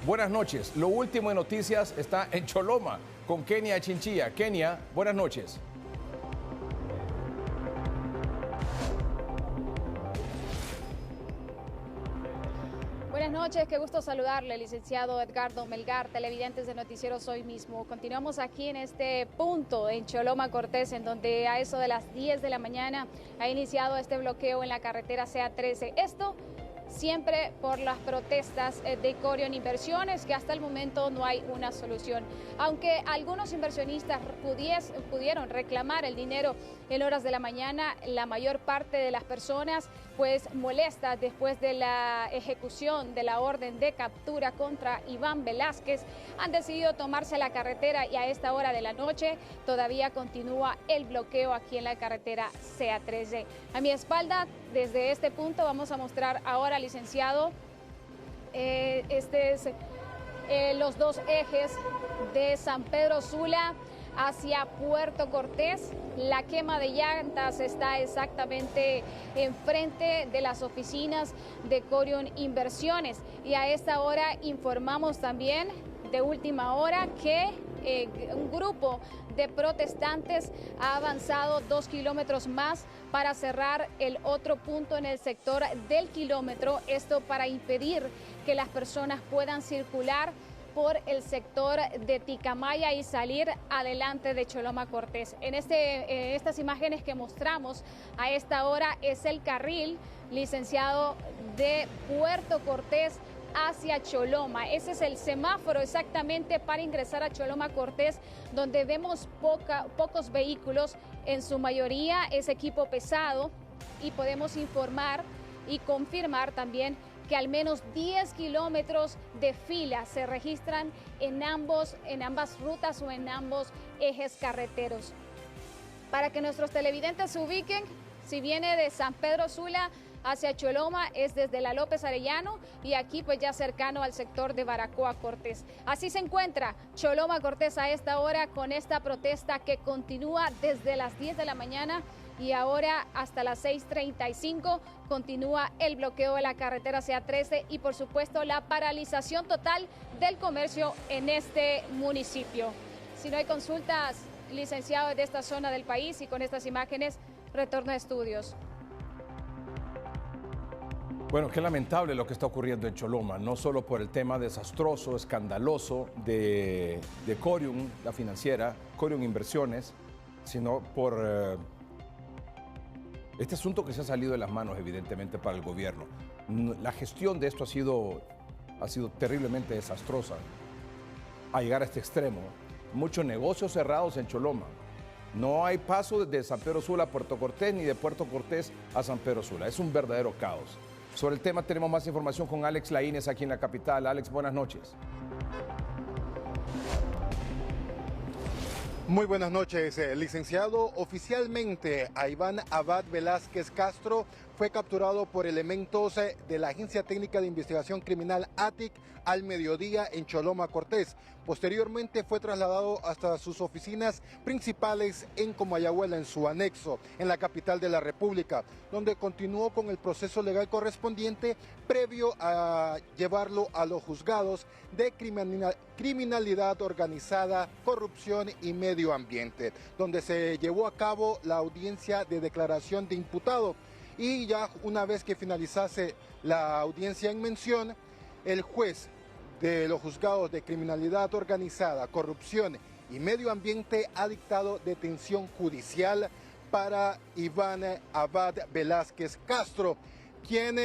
buenas noches. Lo último de noticias está en Choloma con Kenia Chinchilla. Kenia, buenas noches. Buenas noches, qué gusto saludarle, licenciado Edgardo Melgar, televidentes de Noticieros Hoy Mismo. Continuamos aquí en este punto en Choloma Cortés, en donde a eso de las 10 de la mañana ha iniciado este bloqueo en la carretera CA13. Esto siempre por las protestas de Corion Inversiones, que hasta el momento no hay una solución. Aunque algunos inversionistas pudieron reclamar el dinero en horas de la mañana, la mayor parte de las personas pues molestas después de la ejecución de la orden de captura contra Iván Velázquez han decidido tomarse la carretera y a esta hora de la noche todavía continúa el bloqueo aquí en la carretera CA13. A mi espalda, desde este punto, vamos a mostrar ahora, licenciado, los dos ejes de San Pedro Sula hacia Puerto Cortés. La quema de llantas está exactamente enfrente de las oficinas de Corion Inversiones. Y a esta hora informamos también de última hora que un grupo de protestantes ha avanzado 2 kilómetros más para cerrar el otro punto en el sector del kilómetro. Esto para impedir que las personas puedan circular por el sector de Ticamaya y salir adelante de Choloma Cortés. En estas imágenes que mostramos a esta hora es el carril, licenciado, de Puerto Cortés hacia Choloma. Ese es el semáforo exactamente para ingresar a Choloma Cortés, donde vemos pocos vehículos, en su mayoría es equipo pesado, y podemos informar y confirmar también que al menos 10 kilómetros de fila se registran en ambas rutas o en ambos ejes carreteros. Para que nuestros televidentes se ubiquen, si viene de San Pedro Sula hacia Choloma es desde la López Arellano y aquí pues ya cercano al sector de Baracoa Cortés. Así se encuentra Choloma Cortés a esta hora con esta protesta que continúa desde las 10 de la mañana y ahora hasta las 6:35 continúa el bloqueo de la carretera CA13 y por supuesto la paralización total del comercio en este municipio. Si no hay consultas, licenciado, de esta zona del país, y con estas imágenes retorno a estudios. Bueno, qué lamentable lo que está ocurriendo en Choloma, no solo por el tema desastroso, escandaloso de Corion, la financiera, Corion Inversiones, sino por este asunto que se ha salido de las manos, evidentemente, para el gobierno. La gestión de esto ha sido terriblemente desastrosa a llegar a este extremo. Muchos negocios cerrados en Choloma. No hay paso desde San Pedro Sula a Puerto Cortés ni de Puerto Cortés a San Pedro Sula. Es un verdadero caos. Sobre el tema tenemos más información con Alex Laínez aquí en la capital. Alex, buenas noches. Muy buenas noches, licenciado. Oficialmente, a Iván Abad Velázquez Castro fue capturado por elementos de la Agencia Técnica de Investigación Criminal ATIC al mediodía en Choloma Cortés. Posteriormente fue trasladado hasta sus oficinas principales en Comayagüela, en su anexo, en la capital de la República, donde continuó con el proceso legal correspondiente previo a llevarlo a los juzgados de criminalidad organizada, corrupción y medio ambiente, donde se llevó a cabo la audiencia de declaración de imputado. Y ya una vez que finalizase la audiencia en mención, el juez de los juzgados de criminalidad organizada, corrupción y medio ambiente ha dictado detención judicial para Iván Abad Velázquez Castro, quien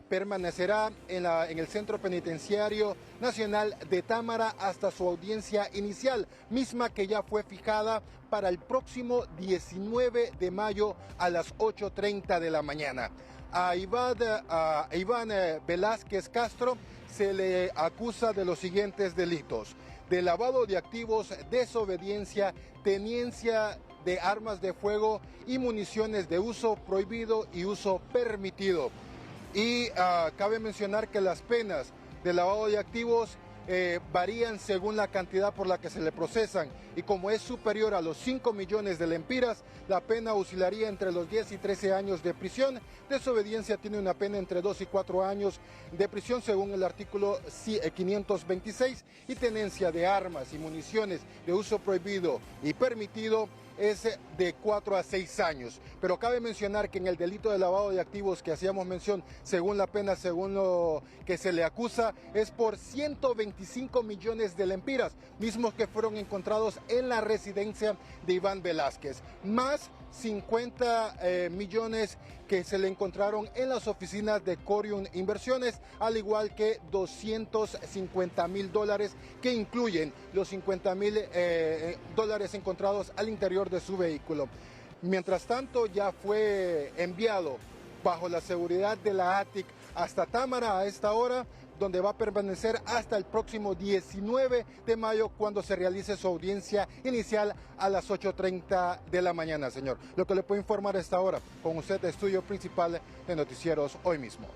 permanecerá en el Centro Penitenciario Nacional de Támara hasta su audiencia inicial, misma que ya fue fijada para el próximo 19 de mayo a las 8:30 de la mañana. A Iván Velázquez Castro se le acusa de los siguientes delitos: de lavado de activos, desobediencia, tenencia de armas de fuego y municiones de uso prohibido y uso permitido. Y cabe mencionar que las penas de lavado de activos varían según la cantidad por la que se le procesan, y como es superior a los 5 millones de lempiras, la pena oscilaría entre los 10 y 13 años de prisión. Desobediencia tiene una pena entre 2 y 4 años de prisión según el artículo 526, y tenencia de armas y municiones de uso prohibido y permitido es de 4 a 6 años. Pero cabe mencionar que en el delito de lavado de activos que hacíamos mención, según la pena, según lo que se le acusa, es por 125 millones de lempiras, mismos que fueron encontrados en la residencia de Iván Velázquez, más 50 millones que se le encontraron en las oficinas de Corium Inversiones, al igual que $250,000 que incluyen los $50,000 encontrados al interior de su vehículo. Mientras tanto, ya fue enviado bajo la seguridad de la ATIC hasta Támara a esta hora, donde va a permanecer hasta el próximo 19 de mayo, cuando se realice su audiencia inicial a las 8:30 de la mañana, señor. Lo que le puedo informar a esta hora, con usted de estudio principal de Noticieros Hoy Mismo.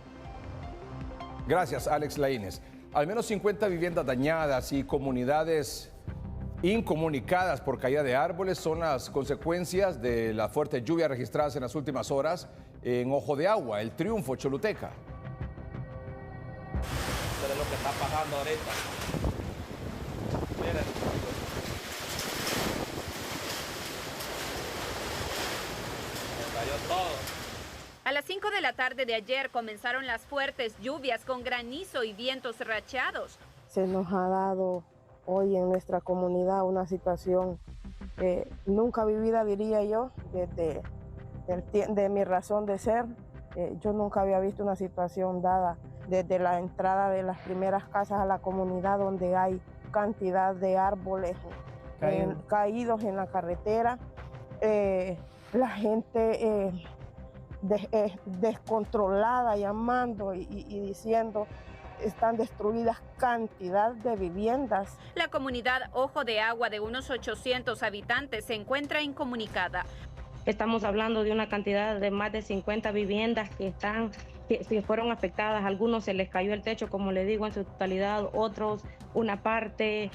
Gracias, Alex Laínez. Al menos 50 viviendas dañadas y comunidades incomunicadas por caída de árboles son las consecuencias de las fuertes lluvias registradas en las últimas horas en Ojo de Agua, El Triunfo, Choluteca. Pero es lo que está pasando ahorita. Miren. Se cayó todo. A las 5 de la tarde de ayer comenzaron las fuertes lluvias con granizo y vientos racheados. Se nos ha dado hoy en nuestra comunidad una situación nunca vivida, diría yo, desde de mi razón de ser. Yo nunca había visto una situación dada desde la entrada de las primeras casas a la comunidad, donde hay cantidad de árboles caídos en la carretera. La gente descontrolada, llamando y diciendo están destruidas cantidad de viviendas. La comunidad Ojo de Agua, de unos 800 habitantes, se encuentra incomunicada. Estamos hablando de una cantidad de más de 50 viviendas que fueron afectadas. Algunos se les cayó el techo, como le digo, en su totalidad, otros una parte,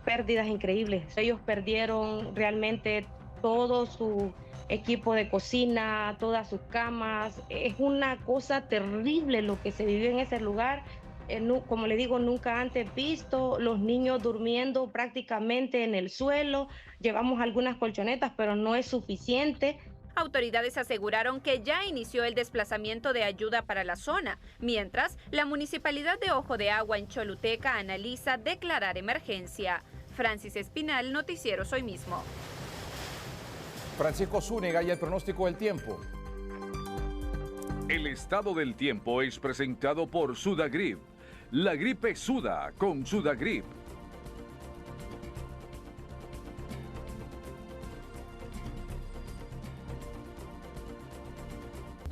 pérdidas increíbles. Ellos perdieron realmente todo su equipo de cocina, todas sus camas. Es una cosa terrible lo que se vivió en ese lugar. Como le digo, nunca antes visto, los niños durmiendo prácticamente en el suelo. Llevamos algunas colchonetas, pero no es suficiente. Autoridades aseguraron que ya inició el desplazamiento de ayuda para la zona, mientras la Municipalidad de Ojo de Agua en Choluteca analiza declarar emergencia. Francis Espinal, Noticieros Hoy Mismo. Francisco Zúñiga y el pronóstico del tiempo. El estado del tiempo es presentado por Sudagrip. La gripe suda con Sudagrip.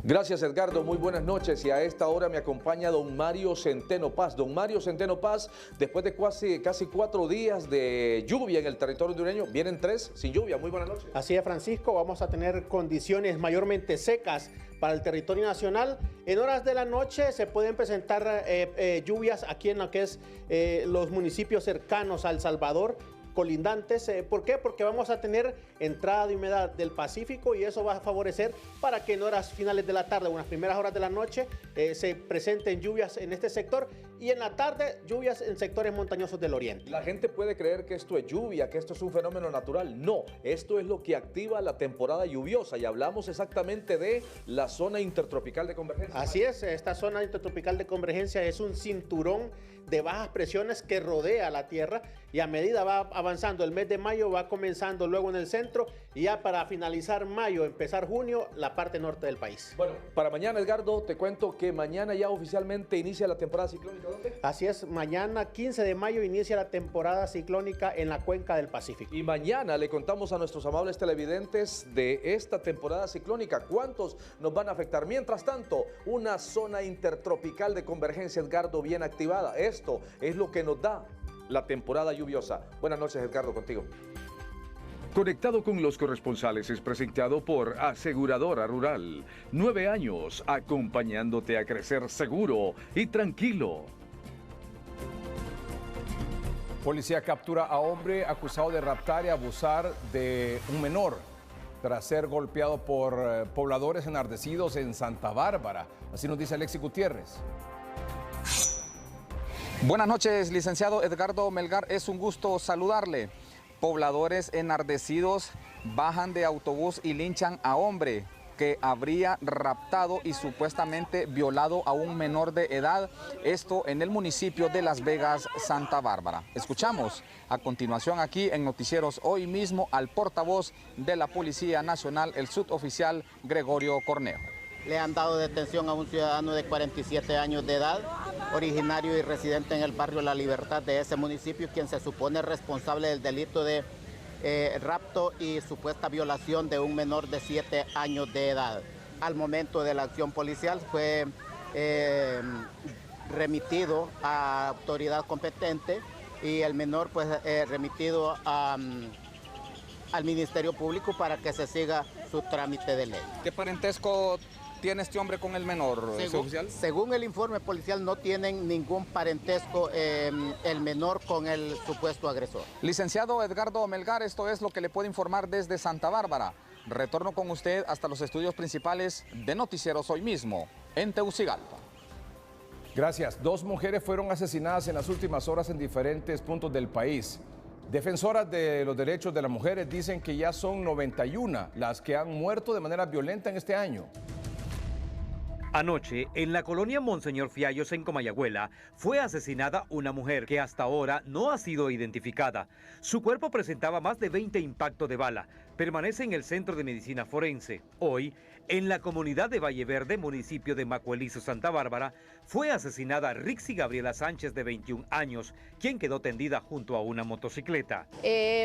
Gracias, Edgardo, muy buenas noches, y a esta hora me acompaña don Mario Centeno Paz. Don Mario Centeno Paz, después de casi 4 días de lluvia en el territorio hondureño, vienen 3 sin lluvia. Muy buenas noches. Así es, Francisco, vamos a tener condiciones mayormente secas para el territorio nacional. En horas de la noche se pueden presentar lluvias aquí en lo que es los municipios cercanos a El Salvador, colindantes. ¿Por qué? Porque vamos a tener entrada de humedad del Pacífico, y eso va a favorecer para que en horas finales de la tarde o en las primeras horas de la noche se presenten lluvias en este sector, y en la tarde lluvias en sectores montañosos del oriente. La gente puede creer que esto es lluvia, que esto es un fenómeno natural. No, esto es lo que activa la temporada lluviosa, y hablamos exactamente de la zona intertropical de convergencia. Así es, esta zona intertropical de convergencia es un cinturón de bajas presiones que rodea la Tierra, y a medida va avanzando el mes de mayo, va comenzando luego en el centro, y ya para finalizar mayo, empezar junio, la parte norte del país. Bueno, para mañana, Edgardo, te cuento que mañana ya oficialmente inicia la temporada ciclónica. ¿Dónde? Así es, mañana 15 de mayo inicia la temporada ciclónica en la cuenca del Pacífico. Y mañana le contamos a nuestros amables televidentes de esta temporada ciclónica cuántos nos van a afectar. Mientras tanto, una zona intertropical de convergencia, Edgardo, bien activada. Esto es lo que nos da la temporada lluviosa. Buenas noches, Edgardo, contigo. Conectado con los corresponsales es presentado por Aseguradora Rural. 9 años acompañándote a crecer seguro y tranquilo. Policía captura a hombre acusado de raptar y abusar de un menor tras ser golpeado por pobladores enardecidos en Santa Bárbara. Así nos dice Alexis Gutiérrez. Buenas noches, licenciado Edgardo Melgar. Es un gusto saludarle. Pobladores enardecidos bajan de autobús y linchan a hombre que habría raptado y supuestamente violado a un menor de edad, esto en el municipio de Las Vegas, Santa Bárbara. Escuchamos a continuación aquí en Noticieros Hoy Mismo al portavoz de la Policía Nacional, el suboficial Gregorio Cornejo. Le han dado detención a un ciudadano de 47 años de edad, originario y residente en el barrio La Libertad de ese municipio, quien se supone responsable del delito de rapto y supuesta violación de un menor de 7 años de edad. Al momento de la acción policial fue remitido a autoridad competente y el menor pues remitido al Ministerio Público para que se siga su trámite de ley. ¿Qué parentesco tiene este hombre con el menor, oficial? Según el informe policial, no tienen ningún parentesco el menor con el supuesto agresor. Licenciado Edgardo Melgar, esto es lo que le puedo informar desde Santa Bárbara. Retorno con usted hasta los estudios principales de Noticieros Hoy Mismo, en Tegucigalpa. Gracias. 2 mujeres fueron asesinadas en las últimas horas en diferentes puntos del país. Defensoras de los derechos de las mujeres dicen que ya son 91 las que han muerto de manera violenta en este año. Anoche, en la colonia Monseñor Fiallos, en Comayagüela, fue asesinada una mujer que hasta ahora no ha sido identificada. Su cuerpo presentaba más de 20 impactos de bala. Permanece en el Centro de Medicina Forense. Hoy, en la comunidad de Valle Verde, municipio de Macuelizo, Santa Bárbara, fue asesinada Rixi Gabriela Sánchez, de 21 años, quien quedó tendida junto a una motocicleta.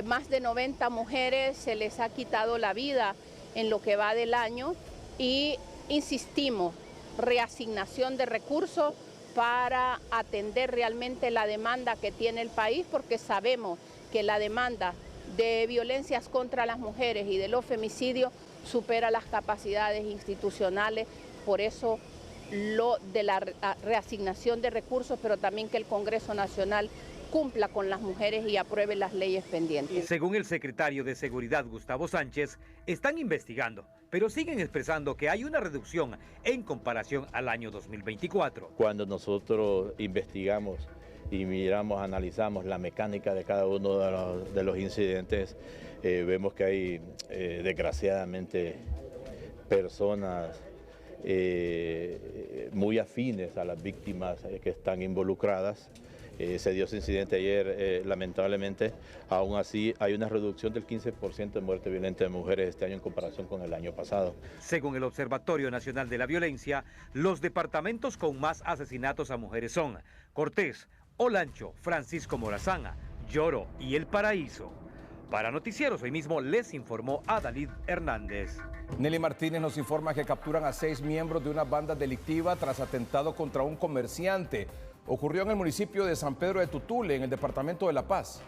Más de 90 mujeres se les ha quitado la vida en lo que va del año y insistimos, reasignación de recursos para atender realmente la demanda que tiene el país, porque sabemos que la demanda de violencias contra las mujeres y de los femicidios supera las capacidades institucionales. Por eso lo de la reasignación de recursos, pero también que el Congreso Nacional cumpla con las mujeres y apruebe las leyes pendientes. Según el secretario de Seguridad, Gustavo Sánchez, están investigando, pero siguen expresando que hay una reducción en comparación al año 2024. Cuando nosotros investigamos y miramos, analizamos la mecánica de cada uno de los incidentes, vemos que hay desgraciadamente personas muy afines a las víctimas que están involucradas. Se dio ese incidente ayer, lamentablemente. Aún así, hay una reducción del 15% de muerte violenta de mujeres este año en comparación con el año pasado. Según el Observatorio Nacional de la Violencia, los departamentos con más asesinatos a mujeres son Cortés, Olancho, Francisco Morazán, Lloro y El Paraíso. Para Noticieros Hoy Mismo les informó Adalid Hernández. Nelly Martínez nos informa que capturan a 6 miembros de una banda delictiva tras atentado contra un comerciante. Ocurrió en el municipio de San Pedro de Tutule, en el departamento de La Paz.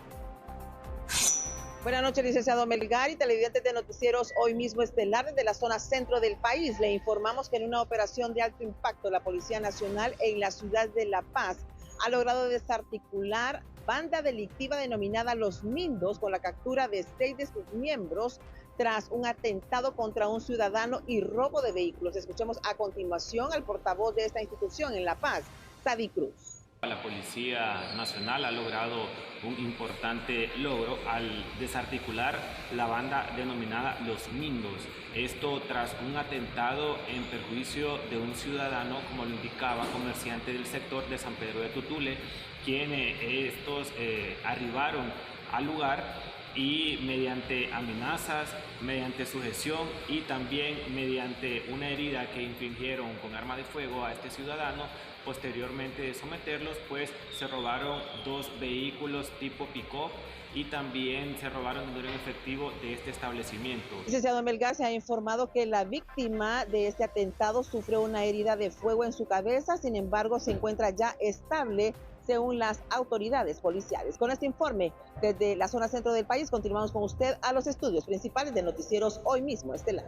Buenas noches, licenciado Melgar y televidentes de Noticieros Hoy Mismo estelar desde la zona centro del país. Le informamos que en una operación de alto impacto, la Policía Nacional en la ciudad de La Paz ha logrado desarticular banda delictiva denominada Los Mindos, con la captura de 6 de sus miembros tras un atentado contra un ciudadano y robo de vehículos. Escuchemos a continuación al portavoz de esta institución en La Paz, Sadi Cruz. La Policía Nacional ha logrado un importante logro al desarticular la banda denominada Los Mindos. Esto tras un atentado en perjuicio de un ciudadano, como lo indicaba, comerciante del sector de San Pedro de Tutule, quienes estos arribaron al lugar y mediante amenazas, mediante sujeción y también mediante una herida que infligieron con arma de fuego a este ciudadano, posteriormente de someterlos, pues se robaron 2 vehículos tipo pick-up y también se robaron dinero en efectivo de este establecimiento. Licenciado Melgar, se ha informado que la víctima de este atentado sufrió una herida de fuego en su cabeza, sin embargo se encuentra ya estable según las autoridades policiales. Con este informe desde la zona centro del país, continuamos con usted a los estudios principales de Noticieros Hoy Mismo estelar.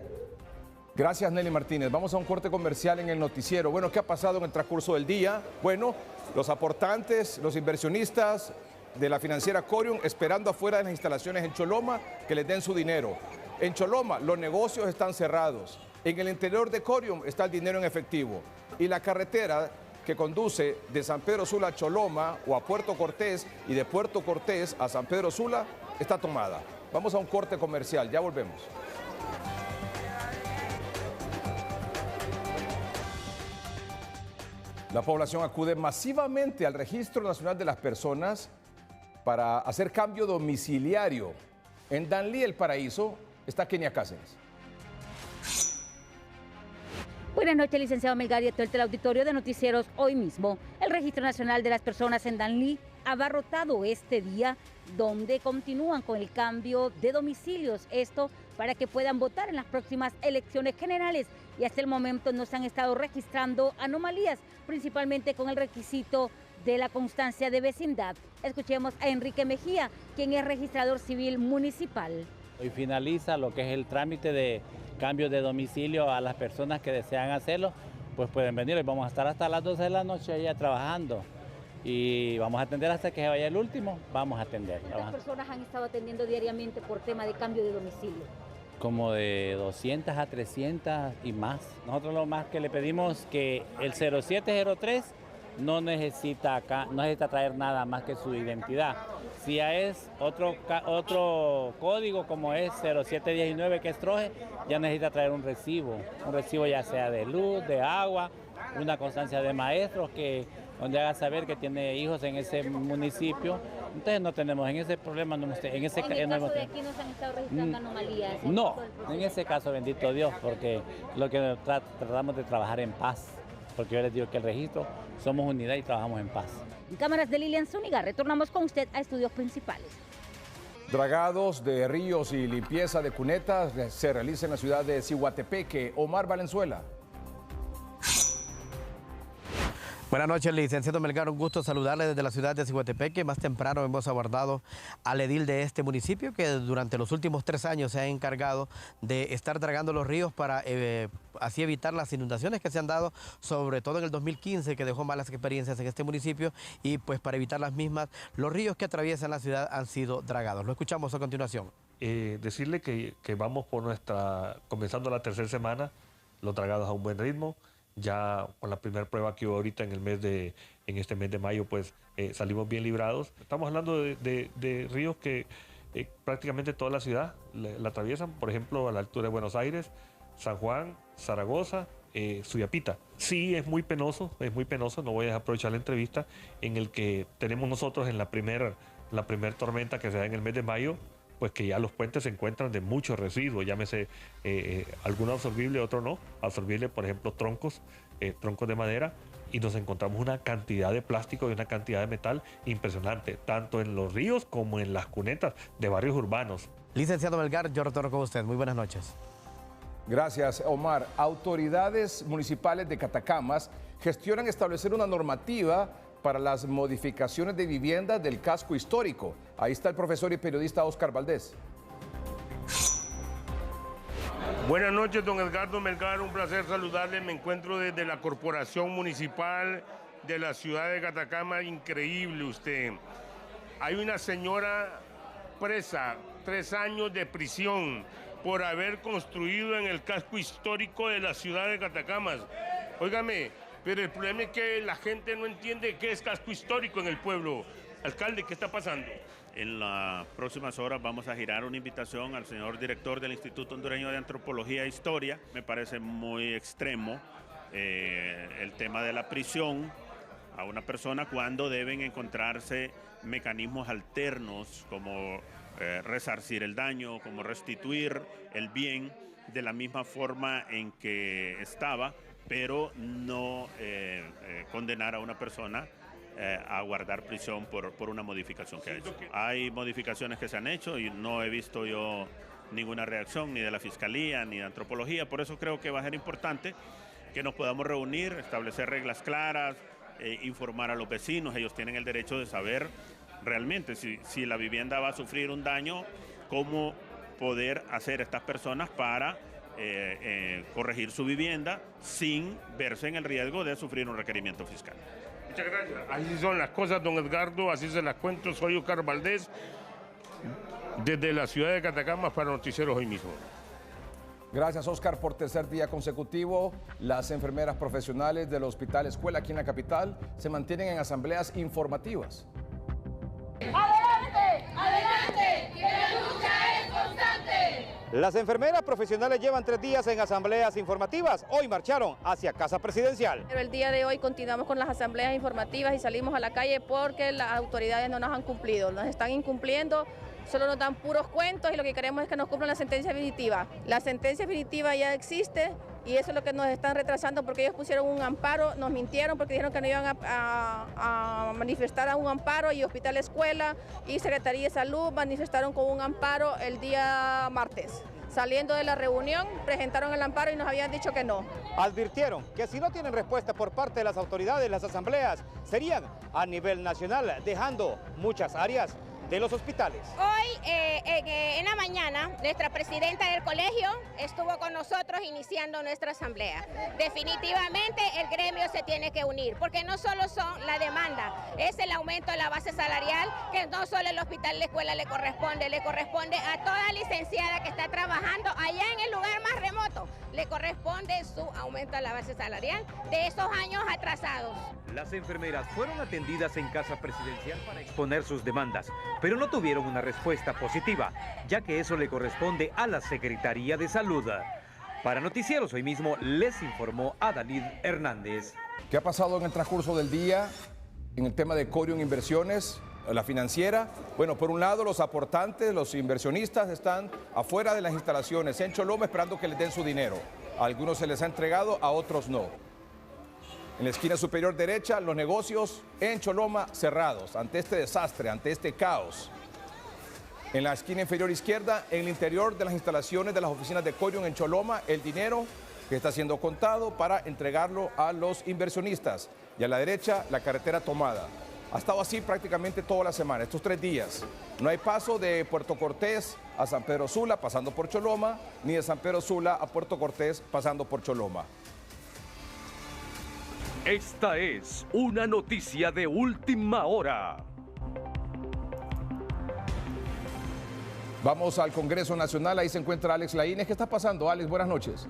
Gracias, Nelly Martínez. Vamos a un corte comercial en el noticiero. Bueno, ¿qué ha pasado en el transcurso del día? Bueno, los aportantes, los inversionistas de la financiera Corium esperando afuera de las instalaciones en Choloma que les den su dinero. En Choloma los negocios están cerrados. En el interior de Corium está el dinero en efectivo. Y la carretera que conduce de San Pedro Sula a Choloma o a Puerto Cortés y de Puerto Cortés a San Pedro Sula está tomada. Vamos a un corte comercial, ya volvemos. La población acude masivamente al Registro Nacional de las Personas para hacer cambio domiciliario. En Danlí, El Paraíso, está Kenia Cáceres. Buenas noches, licenciado Melgar y a todo el auditorio de Noticieros Hoy Mismo. El Registro Nacional de las Personas en Danlí abarrotado este día, donde continúan con el cambio de domicilios. Esto para que puedan votar en las próximas elecciones generales. Y hasta el momento no se han estado registrando anomalías, principalmente con el requisito de la constancia de vecindad. Escuchemos a Enrique Mejía, quien es registrador civil municipal. Hoy finaliza lo que es el trámite de cambio de domicilio a las personas que desean hacerlo, pues pueden venir. Hoy vamos a estar hasta las 12 de la noche allá trabajando y vamos a atender hasta que vaya el último, vamos a atender. ¿Cuántas personas han estado atendiendo diariamente por tema de cambio de domicilio? Como de 200 a 300 y más. Nosotros lo más que le pedimos que el 0703 no necesita traer nada más que su identidad. Si ya es otro código como es 0719 que es troje, ya necesita traer un recibo ya sea de luz, de agua, una constancia de maestros donde haga saber que tiene hijos en ese municipio. Entonces no tenemos en ese problema. En el caso de aquí no se han estado registrando anomalías. No, en ese caso bendito Dios, porque lo que tratamos de trabajar en paz, porque yo les digo que el registro somos unidad y trabajamos en paz. En cámaras de Lilian Zúñiga, retornamos con usted a estudios principales. Dragados de ríos y limpieza de cunetas se realiza en la ciudad de Ciguatepeque. Omar Valenzuela. Buenas noches, licenciado Melgar, un gusto saludarle desde la ciudad de Ciguatepeque. Más temprano hemos abordado al edil de este municipio que durante los últimos 3 años se ha encargado de estar dragando los ríos para así evitar las inundaciones que se han dado, sobre todo en el 2015, que dejó malas experiencias en este municipio, y pues para evitar las mismas, los ríos que atraviesan la ciudad han sido dragados. Lo escuchamos a continuación. Decirle que vamos por comenzando la 3ª semana, los dragados a un buen ritmo. Ya con la primera prueba que hubo ahorita en este mes de mayo, pues salimos bien librados. Estamos hablando de ríos que prácticamente toda la ciudad la atraviesan, por ejemplo, a la altura de Buenos Aires, San Juan, Zaragoza, Suyapita. Sí, es muy penoso, no voy a aprovechar la entrevista, en el que tenemos nosotros en la primer tormenta que se da en el mes de mayo, pues que ya los puentes se encuentran de mucho residuo, llámese alguno absorbible, otro no. Absorbible, por ejemplo, troncos de madera, y nos encontramos una cantidad de plástico y una cantidad de metal impresionante, tanto en los ríos como en las cunetas de barrios urbanos. Licenciado Melgar, yo retorno con usted. Muy buenas noches. Gracias, Omar. Autoridades municipales de Catacamas gestionan establecer una normativa para las modificaciones de viviendas del casco histórico. Ahí está el profesor y periodista Oscar Valdés. Buenas noches, don Edgardo Melgar, un placer saludarle. Me encuentro desde la Corporación Municipal de la ciudad de Catacamas. Increíble usted. Hay una señora presa, 3 años de prisión por haber construido en el casco histórico de la ciudad de Catacamas. Óigame, pero el problema es que la gente no entiende qué es casco histórico en el pueblo. Alcalde, ¿qué está pasando? En las próximas horas vamos a girar una invitación al señor director del Instituto Hondureño de Antropología e Historia. Me parece muy extremo el tema de la prisión a una persona cuando deben encontrarse mecanismos alternos como resarcir el daño, como restituir el bien de la misma forma en que estaba, pero no condenar a una persona a guardar prisión por una modificación que ha hecho. Hay modificaciones que se han hecho y no he visto yo ninguna reacción ni de la Fiscalía ni de Antropología, por eso creo que va a ser importante que nos podamos reunir, establecer reglas claras, informar a los vecinos. Ellos tienen el derecho de saber realmente si la vivienda va a sufrir un daño, cómo poder hacer estas personas para corregir su vivienda sin verse en el riesgo de sufrir un requerimiento fiscal. Muchas gracias. Así son las cosas, don Edgardo, así se las cuento. Soy Oscar Valdés, desde la ciudad de Catacama para Noticieros Hoy Mismo. Gracias, Oscar, por tercer día consecutivo. Las enfermeras profesionales del Hospital Escuela aquí en la capital se mantienen en asambleas informativas. ¡Adelante! ¡Adelante! ¡Que la lucha es constante! Las enfermeras profesionales llevan 3 días en asambleas informativas. Hoy marcharon hacia Casa Presidencial. Pero el día de hoy continuamos con las asambleas informativas y salimos a la calle porque las autoridades no nos han cumplido, nos están incumpliendo. Solo nos dan puros cuentos y lo que queremos es que nos cumplan la sentencia definitiva. La sentencia definitiva ya existe y eso es lo que nos están retrasando porque ellos pusieron un amparo, nos mintieron porque dijeron que no iban a manifestar a un amparo y Hospital Escuela y Secretaría de Salud manifestaron con un amparo el día martes. Saliendo de la reunión, presentaron el amparo y nos habían dicho que no. Advirtieron que si no tienen respuesta por parte de las autoridades, las asambleas serían a nivel nacional, dejando muchas áreas de los hospitales. Hoy en la mañana nuestra presidenta del colegio estuvo con nosotros iniciando nuestra asamblea. Definitivamente el gremio se tiene que unir porque no solo son la demanda, es el aumento de la base salarial que no solo el Hospital de Escuela le corresponde a toda licenciada que está trabajando allá en el lugar más remoto, le corresponde su aumento a la base salarial de esos años atrasados. Las enfermeras fueron atendidas en Casa Presidencial para exponer sus demandas, pero no tuvieron una respuesta positiva, ya que eso le corresponde a la Secretaría de Salud. Para Noticieros Hoy Mismo les informó Adalid Hernández. ¿Qué ha pasado en el transcurso del día en el tema de Corium Inversiones, la financiera? Bueno, por un lado los aportantes, los inversionistas están afuera de las instalaciones en Choloma esperando que les den su dinero. A algunos se les ha entregado, a otros no. En la esquina superior derecha, los negocios en Choloma cerrados ante este desastre, ante este caos. En la esquina inferior izquierda, en el interior de las instalaciones de las oficinas de Corium en Choloma, el dinero que está siendo contado para entregarlo a los inversionistas. Y a la derecha, la carretera tomada. Ha estado así prácticamente toda la semana, estos 3 días. No hay paso de Puerto Cortés a San Pedro Sula pasando por Choloma, ni de San Pedro Sula a Puerto Cortés pasando por Choloma. Esta es una noticia de última hora. Vamos al Congreso Nacional, ahí se encuentra Alex Laínez. ¿Qué está pasando, Alex? Buenas noches.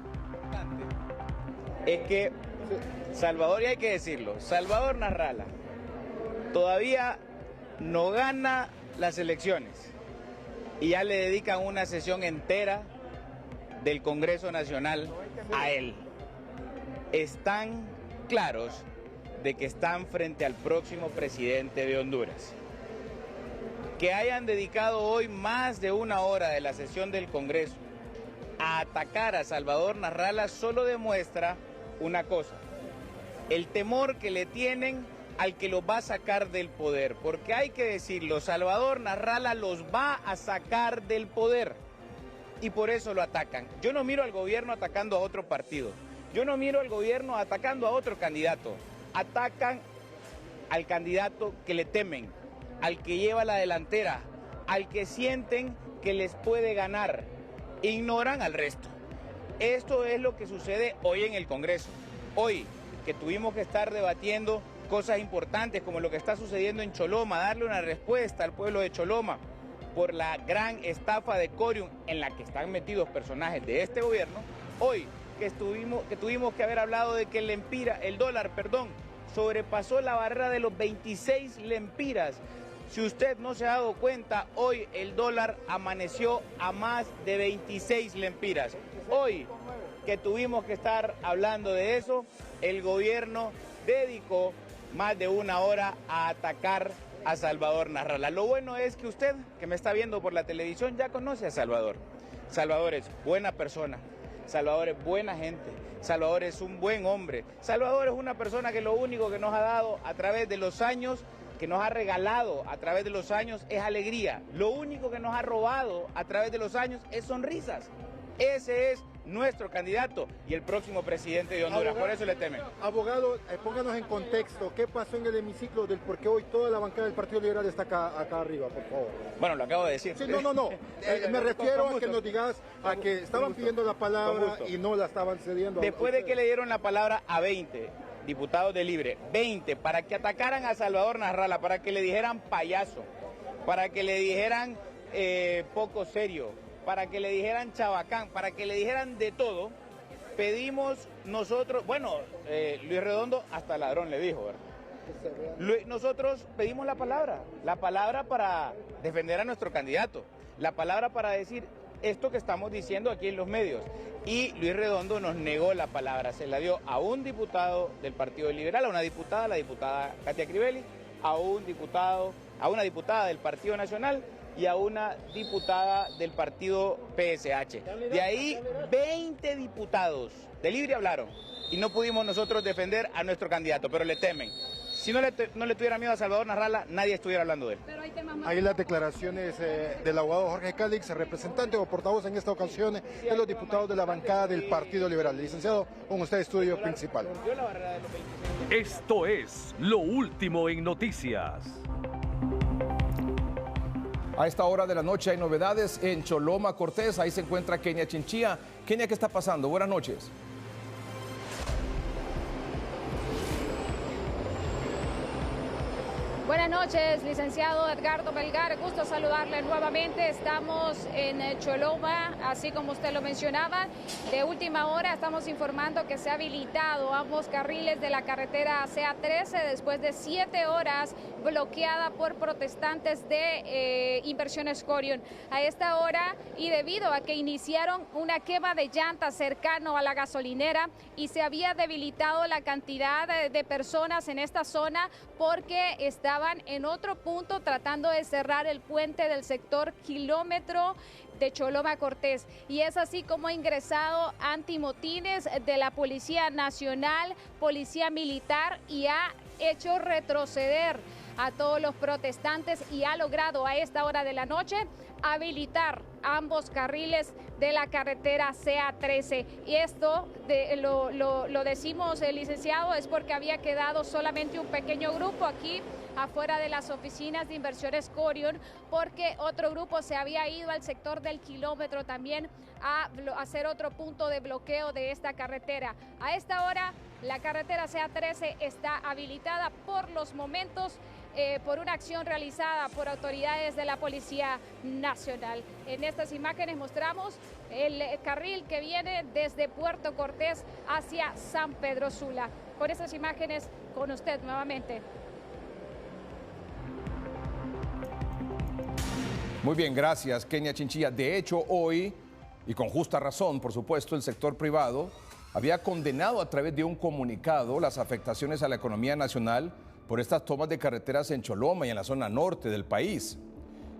Es que Salvador, y hay que decirlo, Salvador Narrala todavía no gana las elecciones y ya le dedican una sesión entera del Congreso Nacional a él. Están claros de que están frente al próximo presidente de Honduras. Que hayan dedicado hoy más de 1 hora de la sesión del Congreso a atacar a Salvador Narrala solo demuestra una cosa: el temor que le tienen al que los va a sacar del poder, porque hay que decirlo, Salvador Narrala los va a sacar del poder y por eso lo atacan. Yo no miro al gobierno atacando a otro partido. Yo no miro al gobierno atacando a otro candidato. Atacan al candidato que le temen, al que lleva la delantera, al que sienten que les puede ganar. Ignoran al resto. Esto es lo que sucede hoy en el Congreso. Hoy que tuvimos que estar debatiendo cosas importantes como lo que está sucediendo en Choloma, darle una respuesta al pueblo de Choloma por la gran estafa de Corium en la que están metidos personajes de este gobierno. Hoy que tuvimos que haber hablado de que el dólar, sobrepasó la barrera de los 26 lempiras. Si usted no se ha dado cuenta, hoy el dólar amaneció a más de 26 lempiras. Hoy que tuvimos que estar hablando de eso, el gobierno dedicó más de 1 hora a atacar a Salvador Narrala. Lo bueno es que usted, que me está viendo por la televisión, ya conoce a Salvador. Salvador es buena persona. Salvador es buena gente, Salvador es un buen hombre, Salvador es una persona que lo único que nos ha dado a través de los años, que nos ha regalado a través de los años es alegría, lo único que nos ha robado a través de los años es sonrisas. Ese es nuestro candidato y el próximo presidente de Honduras, por eso le temen. Abogado, pónganos en contexto, ¿qué pasó en el hemiciclo del por qué hoy toda la bancada del Partido Liberal está acá arriba, por favor? Bueno, lo acabo de decir. Sí, no. Me refiero a que nos digas a que estaban pidiendo la palabra y no la estaban cediendo. Después de que le dieron la palabra a 20, diputados de Libre, 20, para que atacaran a Salvador Nasralla, para que le dijeran payaso, para que le dijeran poco serio, para que le dijeran chabacán, para que le dijeran de todo, pedimos nosotros, bueno, Luis Redondo hasta ladrón le dijo, ¿verdad? Nosotros pedimos la palabra para defender a nuestro candidato, la palabra para decir esto que estamos diciendo aquí en los medios. Y Luis Redondo nos negó la palabra, se la dio a un diputado del Partido Liberal, a una diputada, la diputada Katia Crivelli, a una diputada del Partido Nacional y a una diputada del Partido PSH. De ahí 20 diputados de Libre hablaron y no pudimos nosotros defender a nuestro candidato, pero le temen. Si no le tuviera miedo a Salvador Nasralla, nadie estuviera hablando de él. Ahí las declaraciones del abogado Jorge Calix, representante o portavoz en esta ocasión de los diputados de la bancada del Partido Liberal. Licenciado, con usted estudio principal. Esto es Lo Último en Noticias. A esta hora de la noche hay novedades en Choloma, Cortés. Ahí se encuentra Kenia Chinchilla. Kenia, ¿qué está pasando? Buenas noches. Buenas noches, licenciado Edgardo Melgar. Gusto saludarle nuevamente. Estamos en Choloma, así como usted lo mencionaba. De última hora estamos informando que se ha habilitado ambos carriles de la carretera CA13 después de 7 horas bloqueada por protestantes de Inversiones Corium. A esta hora, y debido a que iniciaron una quema de llantas cercano a la gasolinera y se había debilitado la cantidad de personas en esta zona porque estaban en otro punto tratando de cerrar el puente del sector kilómetro de Choloma Cortés. Y es así como ha ingresado antimotines de la Policía Nacional, Policía Militar, y ha hecho retroceder a todos los protestantes y ha logrado a esta hora de la noche habilitar ambos carriles de la carretera CA13. Y esto lo decimos, licenciado, es porque había quedado solamente un pequeño grupo aquí afuera de las oficinas de Inversiones Corium, porque otro grupo se había ido al sector del kilómetro también a hacer otro punto de bloqueo de esta carretera. A esta hora la carretera CA13 está habilitada por los momentos por una acción realizada por autoridades de la Policía Nacional. En estas imágenes mostramos el carril que viene desde Puerto Cortés hacia San Pedro Sula. Con estas imágenes, con usted nuevamente. Muy bien, gracias, Kenia Chinchilla. De hecho, hoy, y con justa razón, por supuesto, el sector privado había condenado a través de un comunicado las afectaciones a la economía nacional por estas tomas de carreteras en Choloma y en la zona norte del país.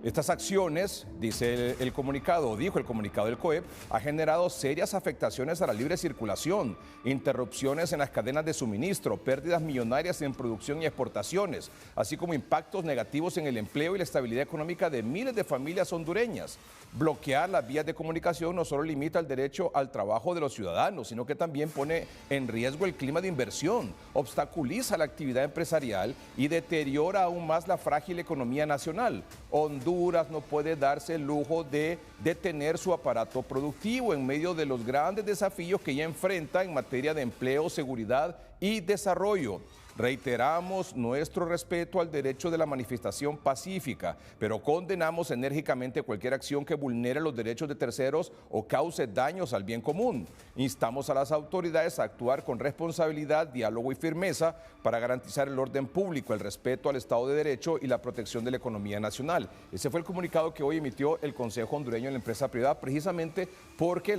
Estas acciones, dice el comunicado, dijo el comunicado del COEP, ha generado serias afectaciones a la libre circulación, interrupciones en las cadenas de suministro, pérdidas millonarias en producción y exportaciones, así como impactos negativos en el empleo y la estabilidad económica de miles de familias hondureñas. Bloquear las vías de comunicación no solo limita el derecho al trabajo de los ciudadanos, sino que también pone en riesgo el clima de inversión, obstaculiza la actividad empresarial y deteriora aún más la frágil economía nacional. Honduras no puede darse el lujo de detener su aparato productivo en medio de los grandes desafíos que ya enfrenta en materia de empleo, seguridad y desarrollo. Reiteramos nuestro respeto al derecho de la manifestación pacífica, pero condenamos enérgicamente cualquier acción que vulnere los derechos de terceros o cause daños al bien común. Instamos a las autoridades a actuar con responsabilidad, diálogo y firmeza para garantizar el orden público, el respeto al Estado de Derecho y la protección de la economía nacional. Ese fue el comunicado que hoy emitió el Consejo Hondureño de la Empresa Privada, precisamente porque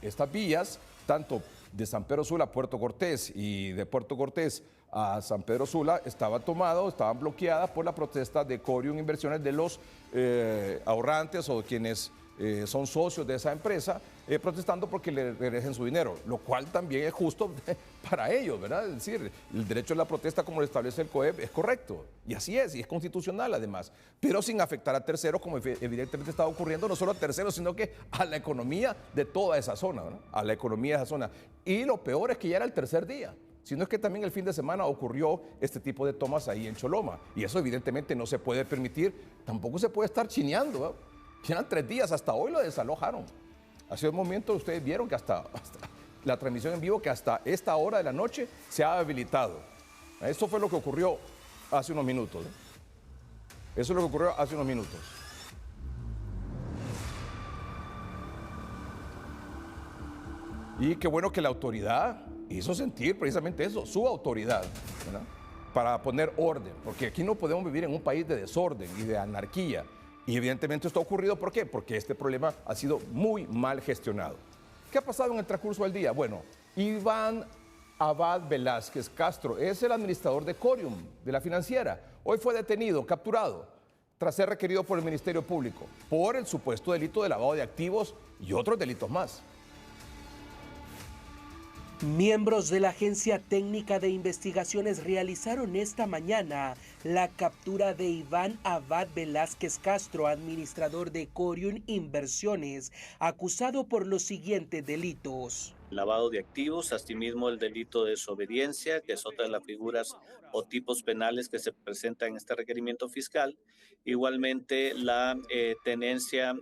estas vías, tanto de San Pedro Sula a Puerto Cortés y de Puerto Cortés a San Pedro Sula, estaban bloqueadas por la protesta de Corium Inversiones, de los ahorrantes o quienes son socios de esa empresa, protestando porque le regresen su dinero, lo cual también es justo para ellos, ¿verdad? Es decir, el derecho a la protesta, como lo establece el COEP, es correcto, y así es, y es constitucional además, pero sin afectar a terceros, como evidentemente está ocurriendo, no solo a terceros, sino que a la economía de toda esa zona, ¿verdad? A la economía de esa zona. Y lo peor es que ya era el tercer día, sino es que también el fin de semana ocurrió este tipo de tomas ahí en Choloma, y eso evidentemente no se puede permitir, tampoco se puede estar chineando, ¿verdad? Eran 3 días, hasta hoy lo desalojaron. Hace un momento ustedes vieron que hasta la transmisión en vivo que hasta esta hora de la noche se ha habilitado. Esto fue lo que ocurrió hace unos minutos. Eso es lo que ocurrió hace unos minutos. Y qué bueno que la autoridad hizo sentir precisamente eso, su autoridad, ¿verdad? Para poner orden, porque aquí no podemos vivir en un país de desorden y de anarquía. Y evidentemente esto ha ocurrido, ¿por qué? Porque este problema ha sido muy mal gestionado. ¿Qué ha pasado en el transcurso del día? Bueno, Iván Abad Velázquez Castro es el administrador de Corium, de la financiera. Hoy fue detenido, capturado, tras ser requerido por el Ministerio Público por el supuesto delito de lavado de activos y otros delitos más. Miembros de la Agencia Técnica de Investigaciones realizaron esta mañana la captura de Iván Abad Velázquez Castro, administrador de Corium Inversiones, acusado por los siguientes delitos. Lavado de activos, asimismo el delito de desobediencia, que es otra de las figuras o tipos penales que se presentan en este requerimiento fiscal. Igualmente la tenencia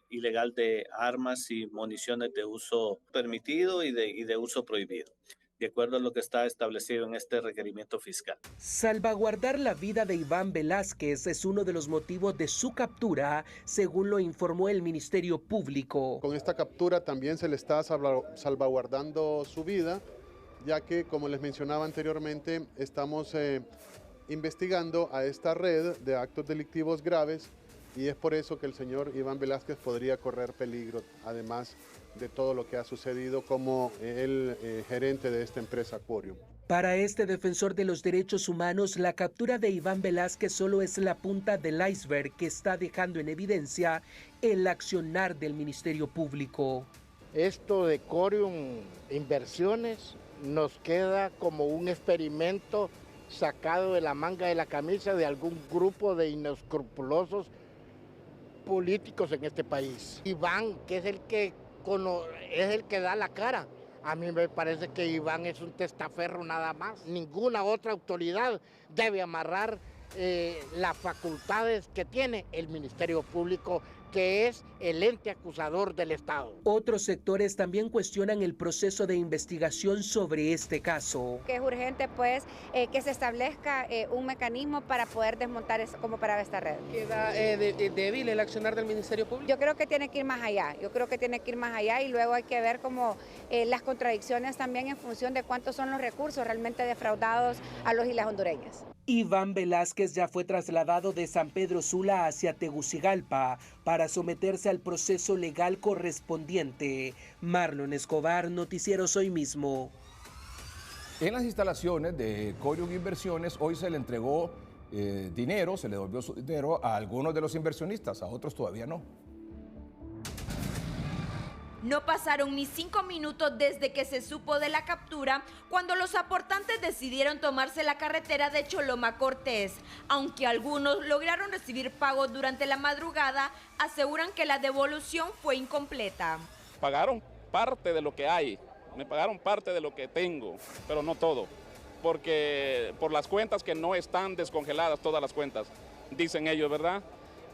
ilegal de armas y municiones de uso permitido y de uso prohibido, de acuerdo a lo que está establecido en este requerimiento fiscal. Salvaguardar la vida de Iván Velázquez es uno de los motivos de su captura, según lo informó el Ministerio Público. Con esta captura también se le está salvaguardando su vida, ya que, como les mencionaba anteriormente, estamos investigando a esta red de actos delictivos graves, y es por eso que el señor Iván Velázquez podría correr peligro, además de todo lo que ha sucedido como el gerente de esta empresa Corium. Para este defensor de los derechos humanos, la captura de Iván Velázquez solo es la punta del iceberg que está dejando en evidencia el accionar del Ministerio Público. Esto de Corium Inversiones nos queda como un experimento sacado de la manga de la camisa de algún grupo de inescrupulosos políticos en este país. Iván, que es el que da la cara. A mí me parece que Iván es un testaferro nada más. Ninguna otra autoridad debe amarrar las facultades que tiene el Ministerio Público, que es el ente acusador del Estado. Otros sectores también cuestionan el proceso de investigación sobre este caso. Que es urgente, pues, que se establezca un mecanismo para poder desmontar cómo parar esta red. ¿Queda débil el accionar del Ministerio Público? Yo creo que tiene que ir más allá. Y luego hay que ver como las contradicciones también en función de cuántos son los recursos realmente defraudados a los y las hondureñas. Iván Velázquez ya fue trasladado de San Pedro Sula hacia Tegucigalpa para someterse al proceso legal correspondiente. Marlon Escobar, Noticieros Hoy Mismo. En las instalaciones de Corium Inversiones hoy se le entregó dinero, se le devolvió su dinero a algunos de los inversionistas, a otros todavía no. No pasaron ni 5 minutos desde que se supo de la captura cuando los aportantes decidieron tomarse la carretera de Choloma Cortés. Aunque algunos lograron recibir pagos durante la madrugada, aseguran que la devolución fue incompleta. Pagaron parte de lo que hay, me pagaron parte de lo que tengo, pero no todo, porque por las cuentas que no están descongeladas, todas las cuentas, dicen ellos, ¿verdad?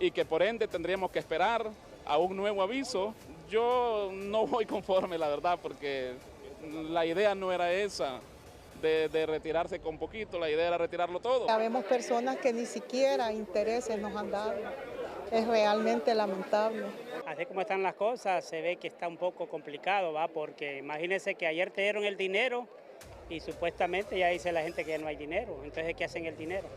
Y que por ende tendríamos que esperar a un nuevo aviso. Yo no voy conforme, la verdad, porque la idea no era esa, de retirarse con poquito, la idea era retirarlo todo. Habemos personas que ni siquiera intereses nos han dado, es realmente lamentable. Así como están las cosas, se ve que está un poco complicado, ¿va? Porque imagínense que ayer te dieron el dinero y supuestamente ya dice la gente que ya no hay dinero, entonces ¿qué hacen el dinero?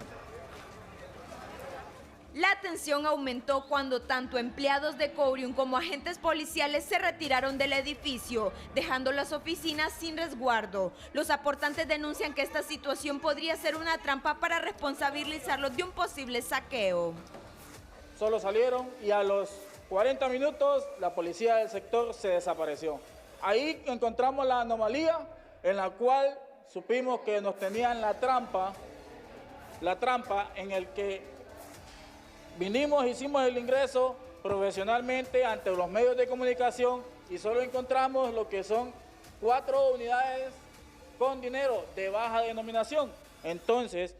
La tensión aumentó cuando tanto empleados de Corium como agentes policiales se retiraron del edificio, dejando las oficinas sin resguardo. Los aportantes denuncian que esta situación podría ser una trampa para responsabilizarlos de un posible saqueo. Solo salieron y a los 40 minutos la policía del sector se desapareció. Ahí encontramos la anomalía en la cual supimos que nos tenían la trampa en el que vinimos, hicimos el ingreso profesionalmente ante los medios de comunicación y solo encontramos lo que son 4 unidades con dinero de baja denominación. Entonces,